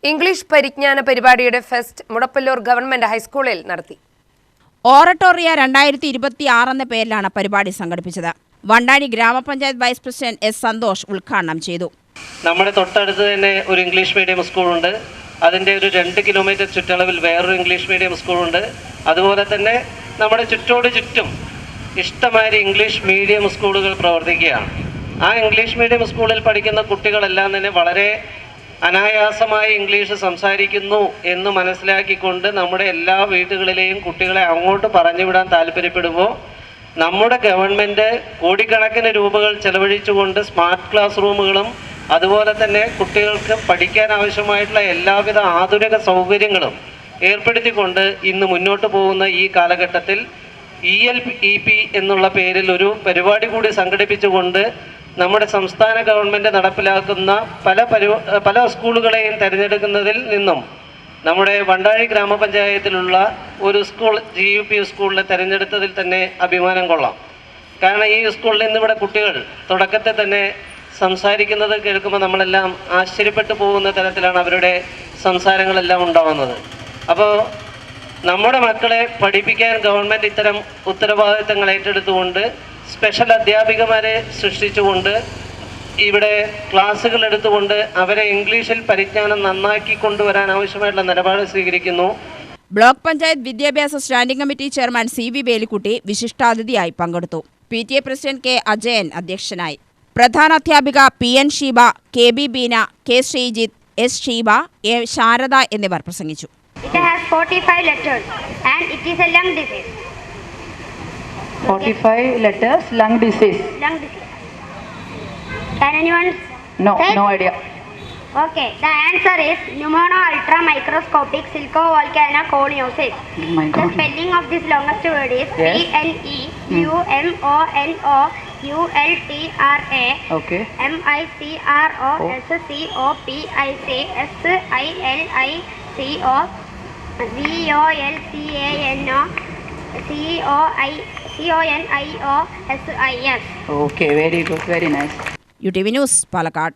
English പരിജ്ഞാന പരിപാടിയുടെ fest Mudappallur government ഹൈസ്കൂളിൽ നടത്തി. ഓറട്ടോറിയ 2026 എന്ന പേരിലാണ് പരിപാടി സംഘടിപ്പിച്ചത്. വണ്ടാഴി ഗ്രാമപഞ്ചായത്ത് വൈസ് പ്രസിഡന്റ് എസ് സന്തോഷ് ഉദ്ഘാടനം ചെയ്തു. നമ്മുടെ തൊട്ടടുത്ത് തന്നെ ഒരു ഇംഗ്ലീഷ് മീഡിയം സ്കൂളുണ്ട്. അതിൻ്റെ ഒരു 2 കിലോമീറ്റർ ചുറ്റളവിൽ വേറൊരു ഇംഗ്ലീഷ് മീഡിയം സ്കൂളുണ്ട്. അതുപോലെ തന്നെ നമ്മുടെ ചുറ്റോട് ചുറ്റും ഇഷ്ടമാതിരി ഇംഗ്ലീഷ് മീഡിയം സ്കൂളുകൾ പ്രവർത്തിക്കുകയാണ്. ആ ഇംഗ്ലീഷ് മീഡിയം സ്കൂളിൽ പഠിക്കുന്ന കുട്ടികളെല്ലാം തന്നെ വളരെ അനായാസമായി ഇംഗ്ലീഷ് സംസാരിക്കുന്നു എന്ന് മനസ്സിലാക്കിക്കൊണ്ട് നമ്മുടെ എല്ലാ വീടുകളിലെയും കുട്ടികളെ അങ്ങോട്ട് പറഞ്ഞുവിടാൻ താല്പര്യപ്പെടുമ്പോൾ നമ്മുടെ ഗവൺമെൻറ് കോടിക്കണക്കിന് രൂപകൾ ചെലവഴിച്ചുകൊണ്ട് സ്മാർട്ട് ക്ലാസ് റൂമുകളും അതുപോലെ തന്നെ കുട്ടികൾക്ക് പഠിക്കാൻ ആവശ്യമായിട്ടുള്ള എല്ലാവിധ ആധുനിക സൗകര്യങ്ങളും ഏർപ്പെടുത്തിക്കൊണ്ട് ഇന്ന് മുന്നോട്ട് പോകുന്ന ഈ കാലഘട്ടത്തിൽ ELP എന്നുള്ള പേരിൽ ഒരു പരിപാടി കൂടി സംഘടിപ്പിച്ചുകൊണ്ട് നമ്മുടെ സംസ്ഥാന ഗവൺമെൻറ് നടപ്പിലാക്കുന്ന പല സ്കൂളുകളെയും തിരഞ്ഞെടുക്കുന്നതിൽ നിന്നും നമ്മുടെ വണ്ടാഴി ഗ്രാമപഞ്ചായത്തിലുള്ള ഒരു സ്കൂൾ GUP സ്കൂളിനെ തിരഞ്ഞെടുത്തതിൽ തന്നെ അഭിമാനം കൊള്ളാം. കാരണം ഈ സ്കൂളിൽ ഇന്നിവിടെ കുട്ടികൾ തുടക്കത്തിൽ തന്നെ സംസാരിക്കുന്നത് കേൾക്കുമ്പോൾ നമ്മളെല്ലാം ആശ്ചര്യപ്പെട്ടു പോകുന്ന തരത്തിലാണ് അവരുടെ സംസാരങ്ങളെല്ലാം ഉണ്ടാവുന്നത്. അപ്പോൾ നമ്മുടെ മക്കളെ പഠിപ്പിക്കാൻ ഗവൺമെൻറ് ഇത്തരം ഉത്തരവാദിത്തങ്ങൾ ഏറ്റെടുത്തുകൊണ്ട് സ്പെഷ്യൽ അധ്യാപികമാരെ സൃഷ്ടിച്ചുകൊണ്ട് ഇവിടെ ക്ലാസ്സുകൾ എടുത്തുകൊണ്ട് അവരെ ഇംഗ്ലീഷിൽ പരിജ്ഞാനം നന്നാക്കി കൊണ്ടുവരാൻ ആവശ്യമായിട്ടുള്ള നിലപാട് സ്വീകരിക്കുന്നു. ബ്ലോക്ക് പഞ്ചായത്ത് വിദ്യാഭ്യാസ standing committee chairman CV Velikutty വിശിഷ്ടാതിഥിയായി പങ്കെടുത്തു. PTA പ്രസിഡന്റ് K അജയൻ അധ്യക്ഷനായി. പ്രധാനാധ്യാപിക PN Sheeba, KB Beena, K Sreejith, S Sheeba, A Sharada എന്നിവർ പ്രസംഗിച്ചു. It has 45 letters and it is a lung disease. 45 letters, lung disease. Lung disease. Can anyone No, say? no idea. Okay, the answer is pneumono ultramicroscopic silicovolcanoconiosis. Oh my The God. spelling of this longest word is Yes. PNEUMONOULTRA Okay. MICROSCOPICSILICO VOLCANOCONIOSIS. Okay, very good, very nice. UTV news Palakkad.